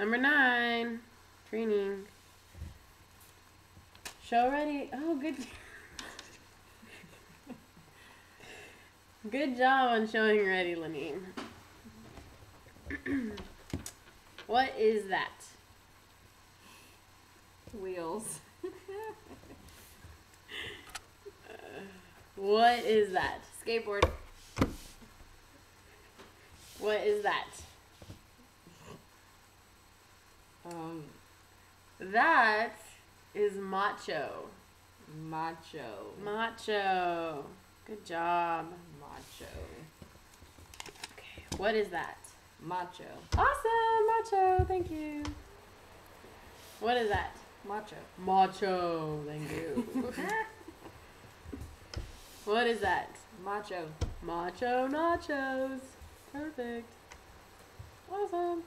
Number 9. Training. Show ready. Oh, good. Good job on showing ready, Lenine. What is that? Wheels. What is that? Skateboard. What is that? That is macho. Macho. Macho. Good job. Macho. Okay. What is that? Macho. Awesome, macho. Thank you. What is that? Macho. Macho. Thank you. What is that? Macho. Macho nachos. Perfect. Awesome.